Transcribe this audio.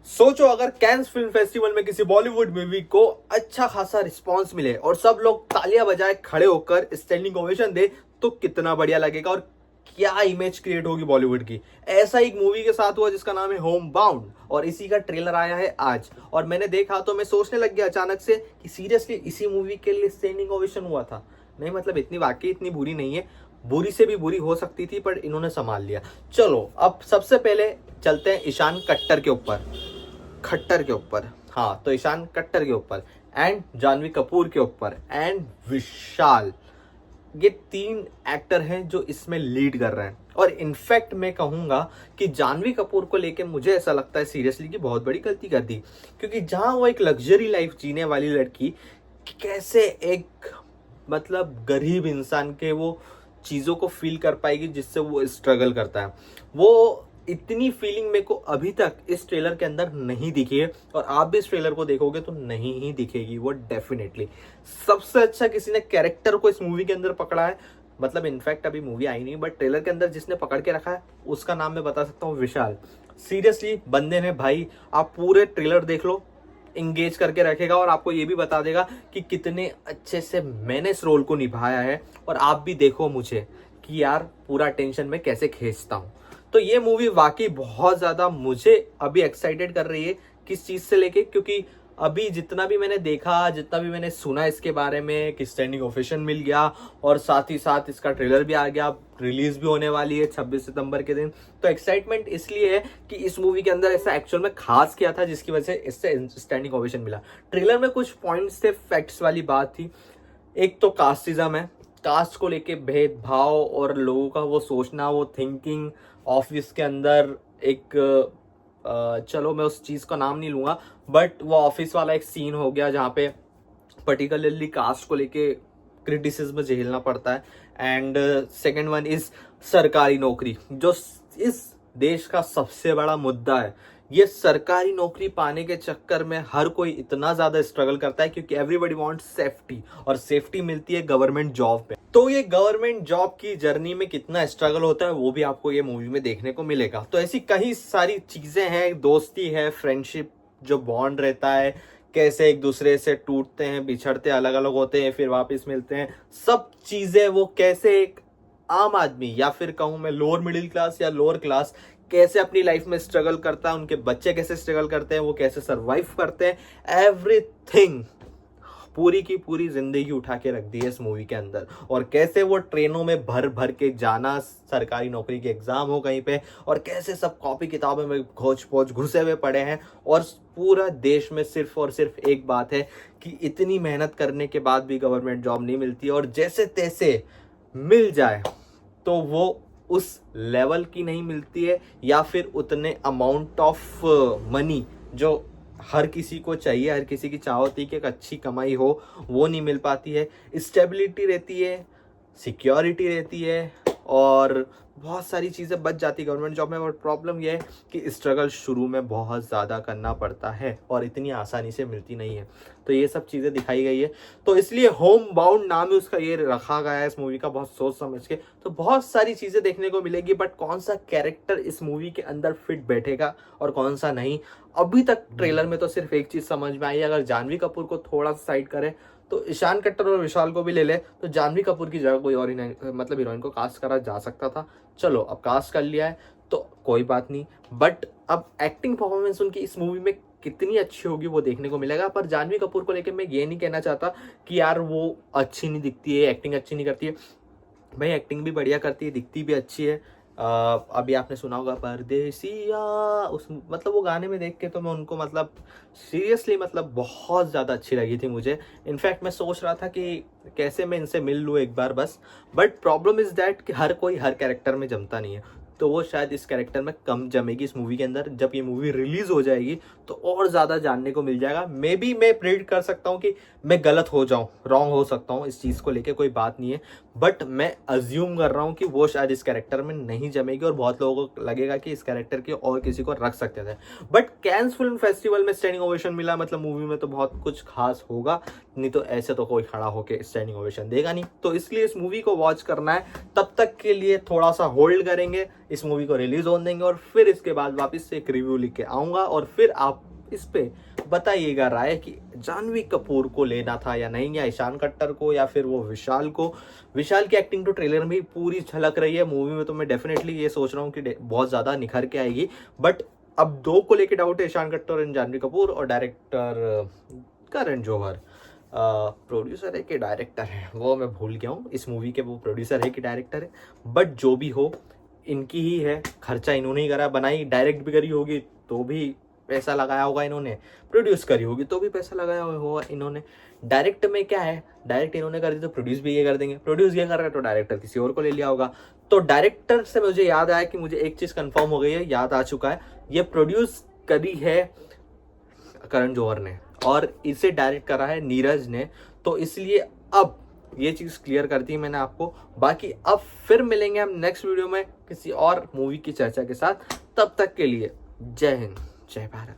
सोचो अगर Cannes film festival में किसी बॉलीवुड मूवी को अच्छा खासा रिस्पांस मिले और सब लोग तालियां बजाए खड़े होकर स्टैंडिंग ओवेशन दे तो कितना बढ़िया लगेगा और क्या इमेज क्रिएट होगी बॉलीवुड की। ऐसा एक मूवी के साथ हुआ जिसका नाम है होम बाउंड और इसी का ट्रेलर आया है आज और मैंने देखा तो मैं सोचने लग गया अचानक से कि सीरियसली इसी मूवी के लिए स्टैंडिंग ओवेशन हुआ था। नहीं मतलब इतनी वाकई इतनी बुरी नहीं है, बुरी से भी बुरी हो सकती थी पर इन्होंने संभाल लिया। चलो अब सबसे पहले चलते हैं ईशान कट्टर के ऊपर, खट्टर के ऊपर। हाँ तो ईशान कट्टर के ऊपर एंड जानवी कपूर के ऊपर एंड विशाल, ये तीन एक्टर हैं जो इसमें लीड कर रहे हैं। और इनफैक्ट मैं कहूंगा कि जानवी कपूर को लेके मुझे ऐसा लगता है सीरियसली कि बहुत बड़ी गलती कर दी, क्योंकि जहां वो एक लग्जरी लाइफ जीने वाली लड़की कैसे एक मतलब गरीब इंसान के वो चीज़ों को फील कर पाएगी जिससे वो स्ट्रगल करता है। वो इतनी फीलिंग मेरे को अभी तक इस ट्रेलर के अंदर नहीं दिखी है और आप भी इस ट्रेलर को देखोगे तो नहीं ही दिखेगी वो डेफिनेटली। सबसे अच्छा किसी ने कैरेक्टर को इस मूवी के अंदर पकड़ा है, मतलब इनफैक्ट अभी मूवी आई नहीं बट ट्रेलर के अंदर जिसने पकड़ के रखा है उसका नाम मैं बता सकता हूँ, विशाल। सीरियसली बंदे ने भाई, आप पूरे ट्रेलर देख लो, इंगेज करके रखेगा और आपको ये भी बता देगा कि कितने अच्छे से मैंने इस रोल को निभाया है। और आप भी देखो मुझे कि यार पूरा टेंशन में कैसे खींचता हूँ। तो ये मूवी वाकई बहुत ज़्यादा मुझे अभी एक्साइटेड कर रही है किस चीज़ से लेके, क्योंकि अभी जितना भी मैंने देखा, जितना भी मैंने सुना इसके बारे में कि स्टैंडिंग ओवेशन मिल गया और साथ ही साथ इसका ट्रेलर भी आ गया, रिलीज भी होने वाली है 26 सितंबर के दिन। तो एक्साइटमेंट इसलिए है कि इस मूवी के अंदर ऐसा एक्चुअल में खास किया था जिसकी वजह से इससे स्टैंडिंग ओवेशन मिला। ट्रेलर में कुछ पॉइंट्स थे, फैक्ट्स वाली बात थी। एक तो कास्टिज्म है, कास्ट को लेके भेदभाव और लोगों का वो सोचना, वो थिंकिंग ऑफिस के अंदर एक चलो मैं उस चीज़ का नाम नहीं लूँगा बट वो ऑफिस वाला एक सीन हो गया जहाँ पे पर्टिकुलरली कास्ट को लेके क्रिटिसिज्म झेलना पड़ता है। एंड सेकंड वन इज सरकारी नौकरी, जो इस देश का सबसे बड़ा मुद्दा है। ये सरकारी नौकरी पाने के चक्कर में हर कोई इतना ज्यादा स्ट्रगल करता है क्योंकि एवरीबॉडी वांट्स सेफ्टी और सेफ्टी मिलती है गवर्नमेंट जॉब पे। तो ये गवर्नमेंट जॉब की जर्नी में कितना स्ट्रगल होता है वो भी आपको ये मूवी में देखने को मिलेगा। तो ऐसी कई सारी चीजें हैं, दोस्ती है, फ्रेंडशिप जो बॉन्ड रहता है, कैसे एक दूसरे से टूटते हैं, बिछड़ते अलग अलग होते हैं, फिर वापस मिलते हैं, सब चीजें वो कैसे एक आम आदमी या फिर कहूं मैं लोअर मिडिल क्लास या लोअर क्लास कैसे अपनी लाइफ में स्ट्रगल करता है, उनके बच्चे कैसे स्ट्रगल करते हैं, वो कैसे सरवाइव करते हैं, एवरीथिंग पूरी की पूरी जिंदगी उठा के रख दी है इस मूवी के अंदर। और कैसे वो ट्रेनों में भर भर के जाना, सरकारी नौकरी के एग्जाम हो कहीं पे, और कैसे सब कॉपी किताबों में घोच पोच घुसे हुए पड़े हैं और पूरा देश में सिर्फ और सिर्फ एक बात है कि इतनी मेहनत करने के बाद भी गवर्नमेंट जॉब नहीं मिलती और जैसे तैसे मिल जाए तो वो उस लेवल की नहीं मिलती है या फिर उतने अमाउंट ऑफ मनी जो हर किसी को चाहिए, हर किसी की चाह होती है कि एक अच्छी कमाई हो, वो नहीं मिल पाती है। स्टेबिलिटी रहती है, सिक्योरिटी रहती है और बहुत सारी चीज़ें बच जाती है गवर्नमेंट जॉब में। बट प्रॉब्लम यह है कि स्ट्रगल शुरू में बहुत ज़्यादा करना पड़ता है और इतनी आसानी से मिलती नहीं है। तो ये सब चीज़ें दिखाई गई है, तो इसलिए होम बाउंड नाम ही उसका ये रखा गया है इस मूवी का, बहुत सोच समझ के। तो बहुत सारी चीज़ें देखने को मिलेगी बट कौन सा कैरेक्टर इस मूवी के अंदर फिट बैठेगा और कौन सा नहीं, अभी तक ट्रेलर में तो सिर्फ एक चीज़ समझ में आई है। अगर जानवी कपूर को थोड़ा सा साइड करे तो ईशान कट्टर और विशाल को भी ले ले तो जानवी कपूर की जगह कोई और मतलब हीरोइन को कास्ट करा जा सकता था। चलो अब कास्ट कर लिया है तो कोई बात नहीं, बट अब एक्टिंग परफॉर्मेंस उनकी इस मूवी में कितनी अच्छी होगी वो देखने को मिलेगा। पर जानवी कपूर को लेकर मैं ये नहीं कहना चाहता कि यार वो अच्छी नहीं दिखती है, एक्टिंग अच्छी नहीं करती है। भाई एक्टिंग भी बढ़िया करती है, दिखती भी अच्छी है। अभी आपने सुना होगा परदेसिया, उस मतलब वो गाने में देख के तो मैं उनको मतलब सीरियसली मतलब बहुत ज़्यादा अच्छी लगी थी मुझे। इनफैक्ट मैं सोच रहा था कि कैसे मैं इनसे मिल लूँ एक बार बस, बट प्रॉब्लम इज़ दैट कि हर कोई हर कैरेक्टर में जमता नहीं है, तो वो शायद इस कैरेक्टर में कम जमेगी इस मूवी के अंदर। जब ये मूवी रिलीज हो जाएगी तो और ज़्यादा जानने को मिल जाएगा। मे बी मैं प्रेडिक्ट कर सकता हूँ कि मैं गलत हो जाऊँ, रॉन्ग हो सकता हूँ, इस चीज़ को लेके कोई बात नहीं है, बट मैं अज्यूम कर रहा हूँ कि वो शायद इस कैरेक्टर में नहीं जमेगी और बहुत लोगों को लगेगा कि इस कैरेक्टर के और किसी को रख सकते थे। बट कैंस फिल्म फेस्टिवल में स्टैंडिंग ओवेशन मिला, मतलब मूवी में तो बहुत कुछ खास होगा, नहीं तो ऐसे तो कोई खड़ा होकर स्टैंडिंग ओवेशन देगा नहीं। तो इसलिए इस मूवी को वॉच करना है, तब तक के लिए थोड़ा सा होल्ड करेंगे, इस मूवी को रिलीज होने देंगे और फिर इसके बाद वापस से एक रिव्यू लिख के आऊँगा और फिर आप इस पे बताइएगा राय कि जानवी कपूर को लेना था या नहीं, या ईशान खट्टर को, या फिर वो विशाल को। विशाल की एक्टिंग तो ट्रेलर में भी पूरी झलक रही है, मूवी में तो मैं डेफिनेटली ये सोच रहा हूँ कि बहुत ज़्यादा निखर के आएगी। बट अब दो को लेके डाउट है, ईशान खट्टर एंड जानवी कपूर, और डायरेक्टर करण जौहर। प्रोड्यूसर है कि डायरेक्टर है वो मैं भूल गया हूँ इस मूवी के, वो प्रोड्यूसर है कि डायरेक्टर है, बट जो भी हो इनकी ही है, खर्चा इन्होंने ही करा, बनाई डायरेक्ट भी करी होगी तो भी पैसा लगाया होगा इन्होंने, प्रोड्यूस करी होगी तो भी पैसा लगाया होगा इन्होंने। डायरेक्ट में क्या है, डायरेक्ट इन्होंने कर दी तो प्रोड्यूस भी ये कर देंगे, प्रोड्यूस ये कर रहा है तो डायरेक्टर किसी और को ले लिया होगा। तो डायरेक्टर से मुझे याद आया कि मुझे एक चीज़ कंफर्म हो गई है, याद आ चुका है, ये प्रोड्यूस करी है करण जौहर ने और इसे डायरेक्ट करा है नीरज ने। तो इसलिए अब ये चीज़ क्लियर कर दी मैंने आपको। बाकी अब फिर मिलेंगे हम नेक्स्ट वीडियो में किसी और मूवी की चर्चा के साथ। तब तक के लिए जय हिंद, जय भारत।